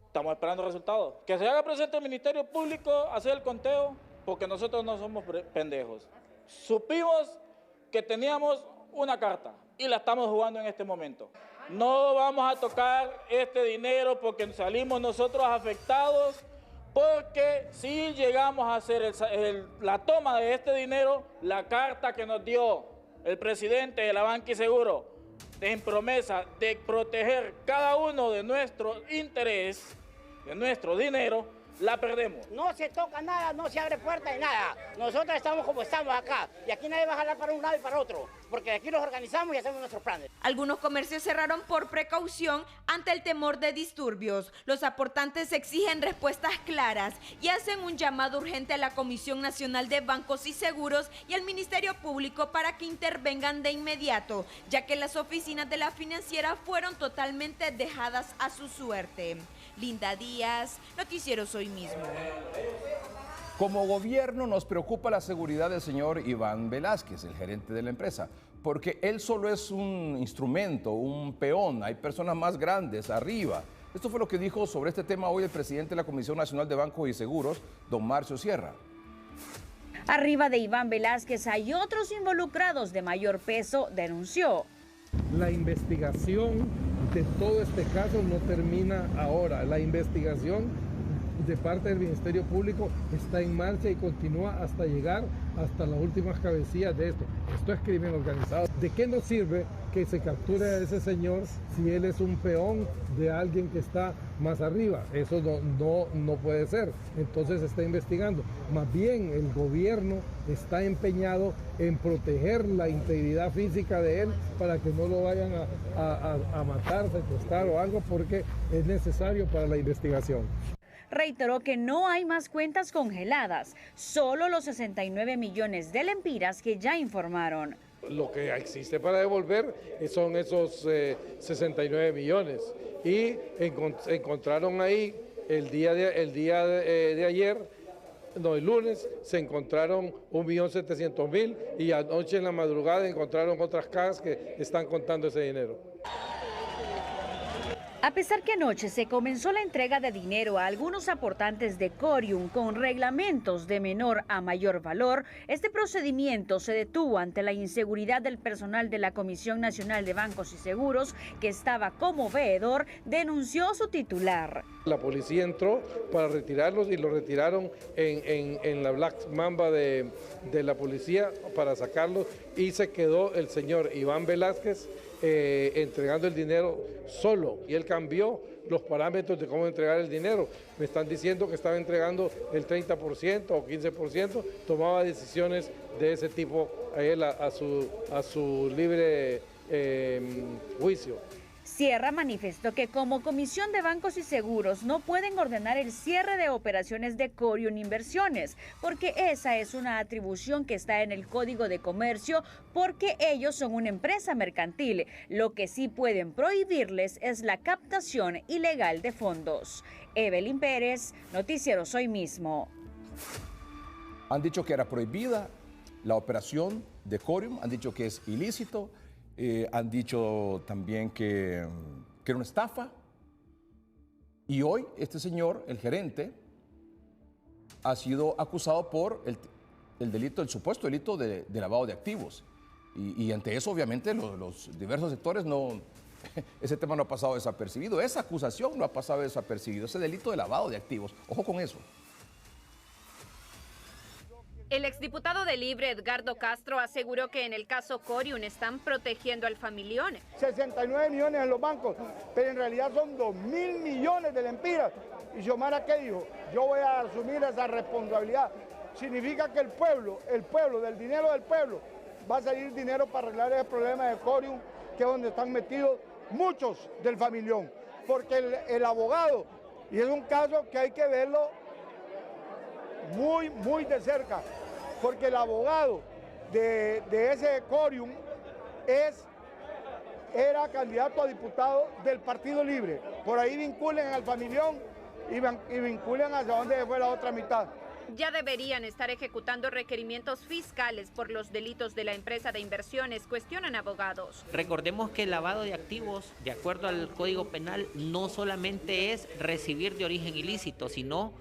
estamos esperando resultados. Que se haga presente el Ministerio Público a hacer el conteo, porque nosotros no somos pendejos. Supimos que teníamos una carta y la estamos jugando en este momento. No vamos a tocar este dinero porque salimos nosotros afectados, porque si llegamos a hacer la toma de este dinero, la carta que nos dio el presidente de la Banca y Seguro en promesa de proteger cada uno de nuestros intereses, de nuestro dinero, la perdemos. No se toca nada, no se abre puerta ni nada. Nosotros estamos como estamos acá y aquí nadie va a jalar para un lado y para otro, porque aquí nos organizamos y hacemos nuestros planes. Algunos comercios cerraron por precaución ante el temor de disturbios. Los aportantes exigen respuestas claras y hacen un llamado urgente a la Comisión Nacional de Bancos y Seguros y al Ministerio Público para que intervengan de inmediato, ya que las oficinas de la financiera fueron totalmente dejadas a su suerte. Linda Díaz, Noticiero Hoy Mismo. Como gobierno nos preocupa la seguridad del señor Iván Velázquez, el gerente de la empresa, porque él solo es un instrumento, un peón, hay personas más grandes arriba. Esto fue lo que dijo sobre este tema hoy el presidente de la Comisión Nacional de Bancos y Seguros, don Marcio Sierra. Arriba de Iván Velázquez hay otros involucrados de mayor peso, denunció. La investigación de todo este caso no termina ahora. La investigación de parte del Ministerio Público está en marcha y continúa hasta llegar hasta las últimas cabecillas de esto. Esto es crimen organizado. ¿De qué nos sirve que se capture a ese señor si él es un peón de alguien que está más arriba? Eso no puede ser. Entonces se está investigando. Más bien el gobierno está empeñado en proteger la integridad física de él para que no lo vayan a matar, secuestrar o algo, porque es necesario para la investigación. Reiteró que no hay más cuentas congeladas, solo los 69 millones de lempiras que ya informaron. Lo que existe para devolver son esos 69 millones y encontraron ahí el día de ayer, no, el lunes, se encontraron 1.700.000 y anoche en la madrugada encontraron otras cajas que están contando ese dinero. A pesar que anoche se comenzó la entrega de dinero a algunos aportantes de Corium con reglamentos de menor a mayor valor, este procedimiento se detuvo ante la inseguridad del personal de la Comisión Nacional de Bancos y Seguros, que estaba como veedor, denunció su titular. La policía entró para retirarlos y lo retiraron en la Black Mamba de la policía para sacarlos, y se quedó el señor Iván Velázquez entregando el dinero solo, y él cambió los parámetros de cómo entregar el dinero. Me están diciendo que estaba entregando el 30% o 15%, tomaba decisiones de ese tipo a él a su libre juicio. Sierra manifestó que como Comisión de Bancos y Seguros no pueden ordenar el cierre de operaciones de Corium Inversiones, porque esa es una atribución que está en el Código de Comercio, porque ellos son una empresa mercantil. Lo que sí pueden prohibirles es la captación ilegal de fondos. Evelyn Pérez, Noticiero Hoy Mismo. Han dicho que era prohibida la operación de Corium, han dicho que es ilícito. Han dicho también que era una estafa. Y hoy este señor, el gerente, ha sido acusado por el delito, el supuesto delito de lavado de activos. Y ante eso, obviamente, los diversos sectores ese tema no ha pasado desapercibido. Esa acusación no ha pasado desapercibido. Ese delito de lavado de activos. Ojo con eso. El exdiputado de Libre, Edgardo Castro, aseguró que en el caso Corium están protegiendo al familión. 69 millones en los bancos, pero en realidad son 2.000 millones de lempiras. Y Xiomara, ¿qué dijo? Yo voy a asumir esa responsabilidad. Significa que el pueblo, del dinero del pueblo, va a salir dinero para arreglar ese problema de Corium, que es donde están metidos muchos del familión. Porque el abogado, y es un caso que hay que verlo muy de cerca, porque el abogado de ese Corium era candidato a diputado del Partido Libre. Por ahí vinculen al familión y vinculen hacia donde fue la otra mitad. Ya deberían estar ejecutando requerimientos fiscales por los delitos de la empresa de inversiones, cuestionan abogados. Recordemos que el lavado de activos, de acuerdo al Código Penal, no solamente es recibir de origen ilícito, sino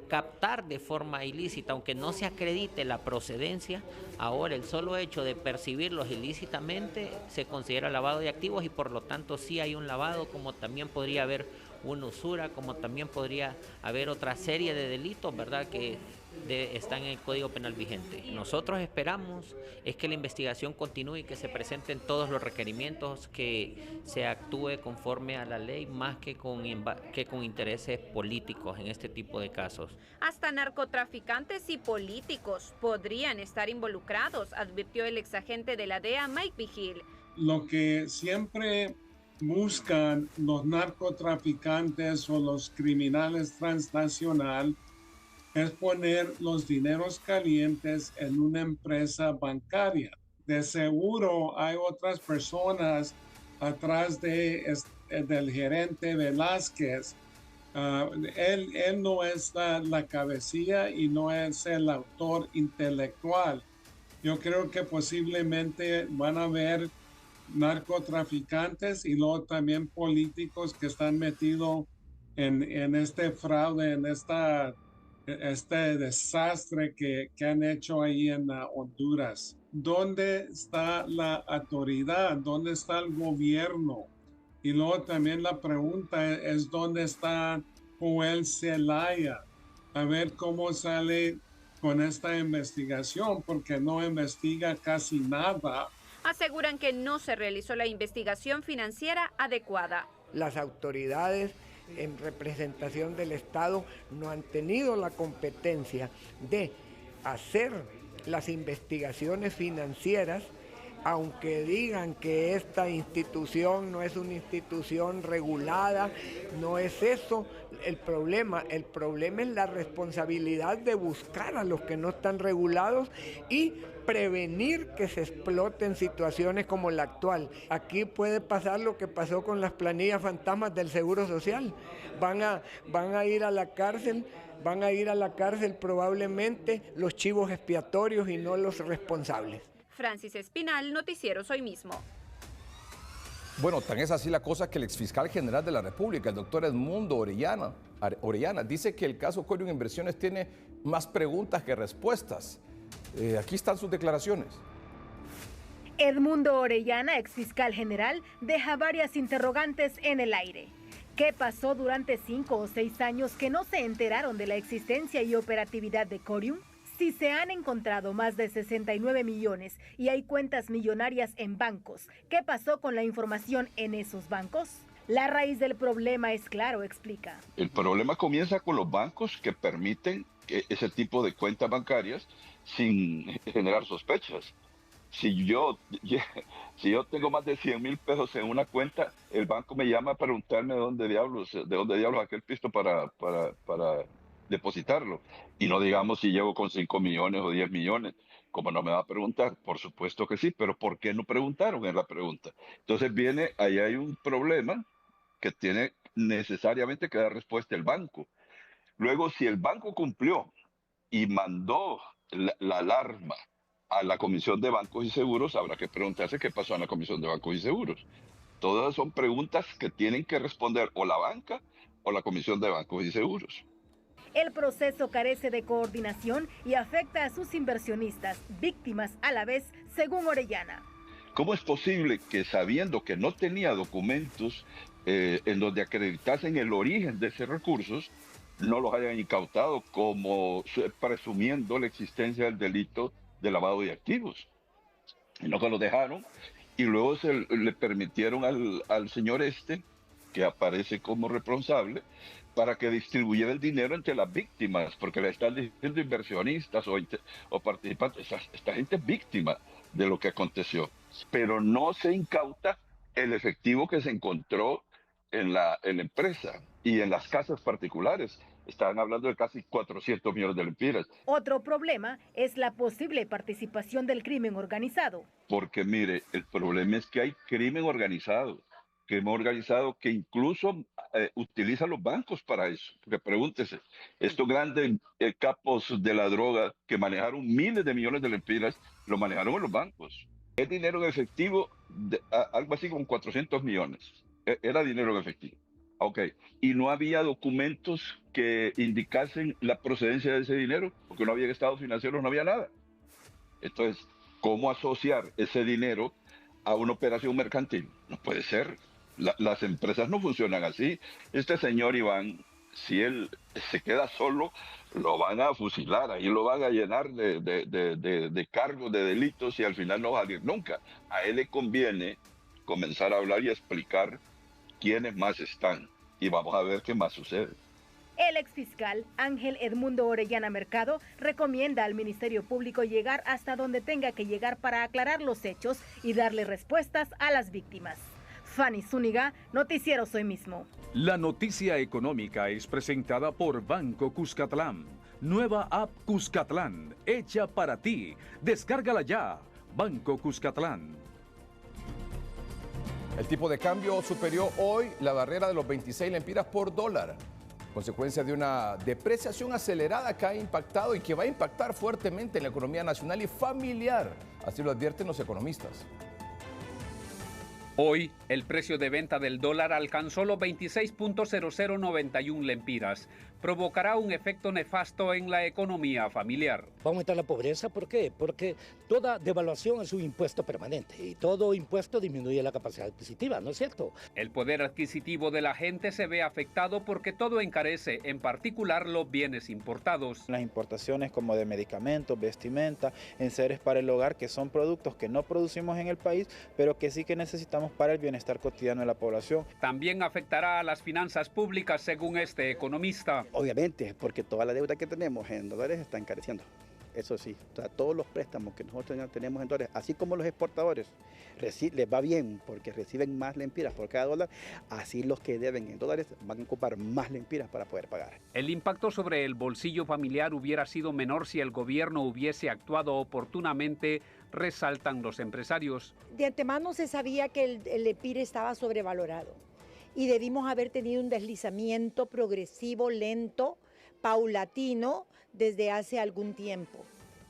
captar de forma ilícita, aunque no se acredite la procedencia, ahora el solo hecho de percibirlos ilícitamente se considera lavado de activos y por lo tanto sí hay un lavado, como también podría haber una usura, como también podría haber otra serie de delitos, ¿verdad?, que están en el Código Penal vigente. Nosotros esperamos es que la investigación continúe y que se presenten todos los requerimientos, que se actúe conforme a la ley más que con intereses políticos en este tipo de casos. Hasta narcotraficantes y políticos podrían estar involucrados, advirtió el exagente de la DEA, Mike Vigil. Lo que siempre buscan los narcotraficantes o los criminales transnacional es poner los dineros calientes en una empresa bancaria. De seguro hay otras personas atrás del gerente Velázquez. Él no es la cabecilla y no es el autor intelectual. Yo creo que posiblemente van a haber narcotraficantes y luego también políticos que están metidos en este fraude, en este desastre que han hecho ahí en Honduras. ¿Dónde está la autoridad? ¿Dónde está el gobierno? Y luego también la pregunta es ¿dónde está Joel Zelaya? A ver cómo sale con esta investigación, porque no investiga casi nada. Aseguran que no se realizó la investigación financiera adecuada. Las autoridades en representación del Estado no han tenido la competencia de hacer las investigaciones financieras, aunque digan que esta institución no es una institución regulada, no es eso el problema es la responsabilidad de buscar a los que no están regulados y prevenir que se exploten situaciones como la actual. Aquí puede pasar lo que pasó con las planillas fantasmas del Seguro Social. Van a ir a la cárcel probablemente los chivos expiatorios y no los responsables. Francis Espinal, Noticiero Hoy Mismo. Bueno, tan es así la cosa que el exfiscal general de la República, el doctor Edmundo Orellana, dice que el caso Corium Inversiones tiene más preguntas que respuestas. Aquí están sus declaraciones. Edmundo Orellana, exfiscal general, deja varias interrogantes en el aire. ¿Qué pasó durante 5 o 6 años que no se enteraron de la existencia y operatividad de Corium? Si se han encontrado más de 69 millones y hay cuentas millonarias en bancos, ¿qué pasó con la información en esos bancos? La raíz del problema es claro, explica. El problema comienza con los bancos que permiten ese tipo de cuentas bancarias sin generar sospechas. Si yo tengo más de 100,000 pesos en una cuenta, el banco me llama a preguntarme de dónde diablos aquel pisto para depositarlo. Y no digamos si llego con 5 millones o 10 millones. ¿Cómo no me va a preguntar? Por supuesto que sí, pero ¿por qué no preguntaron? Es la pregunta. Entonces ahí hay un problema que tiene necesariamente que dar respuesta el banco. Luego, si el banco cumplió y mandó la alarma a la Comisión de Bancos y Seguros, habrá que preguntarse qué pasó en la Comisión de Bancos y Seguros. Todas son preguntas que tienen que responder o la banca o la Comisión de Bancos y Seguros. El proceso carece de coordinación y afecta a sus inversionistas, víctimas a la vez, según Orellana. ¿Cómo es posible que sabiendo que no tenía documentos en donde acreditasen el origen de esos recursos, no los hayan incautado como presumiendo la existencia del delito de lavado de activos? No que lo dejaron y luego le permitieron al señor que aparece como responsable, para que distribuyera el dinero entre las víctimas, porque le están diciendo inversionistas o participantes. Esta gente es víctima de lo que aconteció, pero no se incauta el efectivo que se encontró en la empresa y en las casas particulares. Estaban hablando de casi 400 millones de lempiras. Otro problema es la posible participación del crimen organizado. Porque mire, el problema es que hay crimen organizado que incluso utiliza los bancos para eso. Porque pregúntese, estos grandes capos de la droga que manejaron miles de millones de lempiras, lo manejaron en los bancos. Es dinero en efectivo, algo así como 400 millones. Era dinero en efectivo. Ok, y no había documentos que indicasen la procedencia de ese dinero, porque no había estados financieros, no había nada. Entonces, ¿cómo asociar ese dinero a una operación mercantil? No puede ser. Las empresas no funcionan así. Este señor Iván, si él se queda solo, lo van a fusilar, ahí lo van a llenar de cargos, de delitos, y al final no va a salir nunca. A él le conviene comenzar a hablar y a explicar quiénes más están, y vamos a ver qué más sucede. El exfiscal Ángel Edmundo Orellana Mercado recomienda al Ministerio Público llegar hasta donde tenga que llegar para aclarar los hechos y darle respuestas a las víctimas. Fanny Zúñiga, Noticiero Hoy Mismo. La noticia económica es presentada por Banco Cuscatlán. Nueva app Cuscatlán, hecha para ti. Descárgala ya. Banco Cuscatlán. El tipo de cambio superó hoy la barrera de los 26 lempiras por dólar, consecuencia de una depreciación acelerada que ha impactado y que va a impactar fuertemente en la economía nacional y familiar, así lo advierten los economistas. Hoy, el precio de venta del dólar alcanzó los 26.0091 lempiras. Provocará un efecto nefasto en la economía familiar. Va a aumentar la pobreza, ¿por qué? Porque toda devaluación es un impuesto permanente y todo impuesto disminuye la capacidad adquisitiva, ¿no es cierto? El poder adquisitivo de la gente se ve afectado porque todo encarece, en particular los bienes importados. Las importaciones como de medicamentos, vestimenta, enseres para el hogar, que son productos que no producimos en el país, pero que sí que necesitamos para el bienestar cotidiano de la población. También afectará a las finanzas públicas, según este economista. Obviamente, porque toda la deuda que tenemos en dólares está encareciendo. Eso sí, o sea, todos los préstamos que nosotros tenemos en dólares, así como los exportadores, les va bien porque reciben más lempiras por cada dólar, así los que deben en dólares van a ocupar más lempiras para poder pagar. El impacto sobre el bolsillo familiar hubiera sido menor si el gobierno hubiese actuado oportunamente, resaltan los empresarios. De antemano se sabía que el lempira estaba sobrevalorado y debimos haber tenido un deslizamiento progresivo, lento, paulatino, desde hace algún tiempo.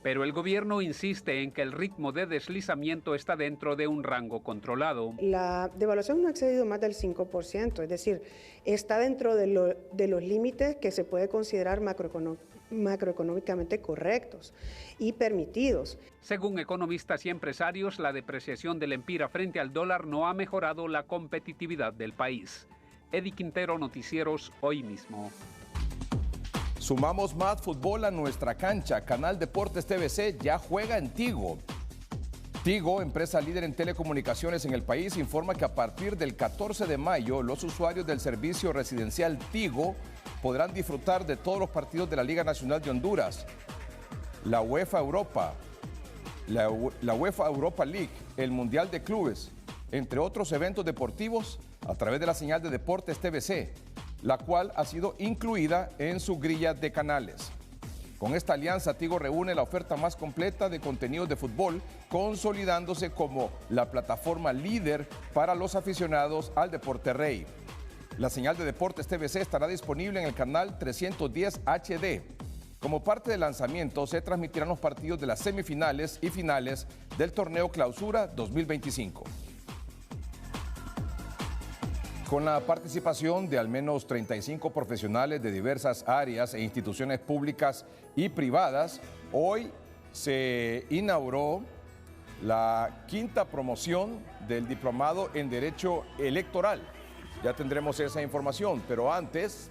Pero el gobierno insiste en que el ritmo de deslizamiento está dentro de un rango controlado. La devaluación no ha excedido más del 5%, es decir, está dentro de los límites que se puede considerar macroeconómicamente correctos y permitidos. Según economistas y empresarios, la depreciación del lempira frente al dólar no ha mejorado la competitividad del país. Eddie Quintero, Noticieros Hoy Mismo. Sumamos más fútbol a nuestra cancha. Canal Deportes TVC ya juega en Tigo. Tigo, empresa líder en telecomunicaciones en el país, informa que a partir del 14 de mayo los usuarios del servicio residencial Tigo podrán disfrutar de todos los partidos de la Liga Nacional de Honduras, la UEFA Europa, la UEFA Europa League, el Mundial de Clubes, entre otros eventos deportivos a través de la señal de Deportes TVC, la cual ha sido incluida en su grilla de canales. Con esta alianza, Tigo reúne la oferta más completa de contenidos de fútbol, consolidándose como la plataforma líder para los aficionados al deporte rey. La señal de Deportes TVC estará disponible en el canal 310 HD. Como parte del lanzamiento, se transmitirán los partidos de las semifinales y finales del torneo Clausura 2025. Con la participación de al menos 35 profesionales de diversas áreas e instituciones públicas y privadas, hoy se inauguró la 5ª promoción del Diplomado en Derecho Electoral. Ya tendremos esa información, pero antes,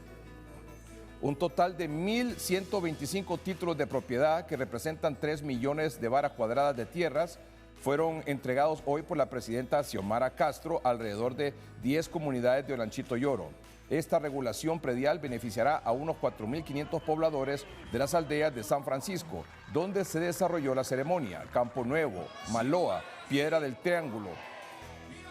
un total de 1.125 títulos de propiedad que representan 3 millones de varas cuadradas de tierras fueron entregados hoy por la presidenta Xiomara Castro alrededor de 10 comunidades de Olanchito y Oro. Esta regulación predial beneficiará a unos 4.500 pobladores de las aldeas de San Francisco, donde se desarrolló la ceremonia. Campo Nuevo, Maloa, Piedra del Triángulo,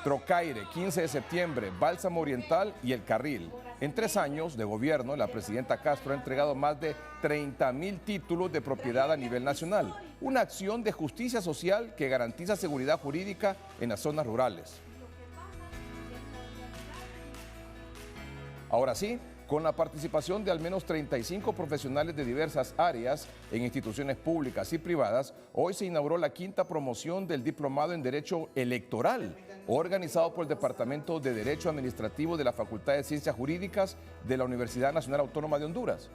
Trocaire, 15 de septiembre, Bálsamo Oriental y El Carril. En 3 años de gobierno, la presidenta Castro ha entregado más de 30.000 títulos de propiedad a nivel nacional, una acción de justicia social que garantiza seguridad jurídica en las zonas rurales. Ahora sí, con la participación de al menos 35 profesionales de diversas áreas en instituciones públicas y privadas. Hoy se inauguró la 5ª promoción del Diplomado en Derecho Electoral, organizado por el Departamento de Derecho Administrativo de la Facultad de Ciencias Jurídicas de la Universidad Nacional Autónoma de Honduras.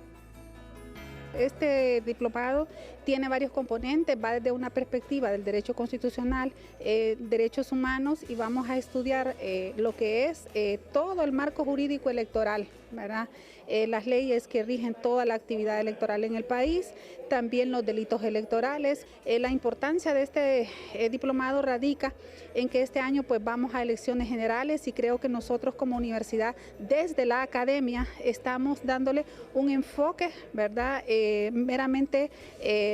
Este diplomado tiene varios componentes, va desde una perspectiva del derecho constitucional, derechos humanos, y vamos a estudiar lo que es todo el marco jurídico electoral, ¿verdad? Las leyes que rigen toda la actividad electoral en el país, también los delitos electorales. La importancia de este diplomado radica en que este año pues vamos a elecciones generales, y creo que nosotros como universidad, desde la academia, estamos dándole un enfoque, ¿verdad?, meramente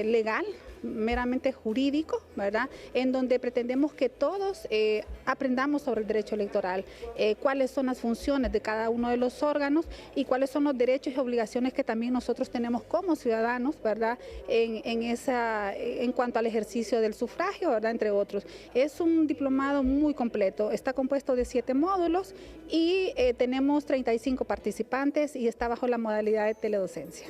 legal, meramente jurídico, ¿verdad?, en donde pretendemos que todos aprendamos sobre el derecho electoral, cuáles son las funciones de cada uno de los órganos y cuáles son los derechos y obligaciones que también nosotros tenemos como ciudadanos, ¿verdad?, en cuanto al ejercicio del sufragio, ¿verdad?, entre otros. Es un diplomado muy completo, está compuesto de 7 módulos y tenemos 35 participantes y está bajo la modalidad de teledocencia.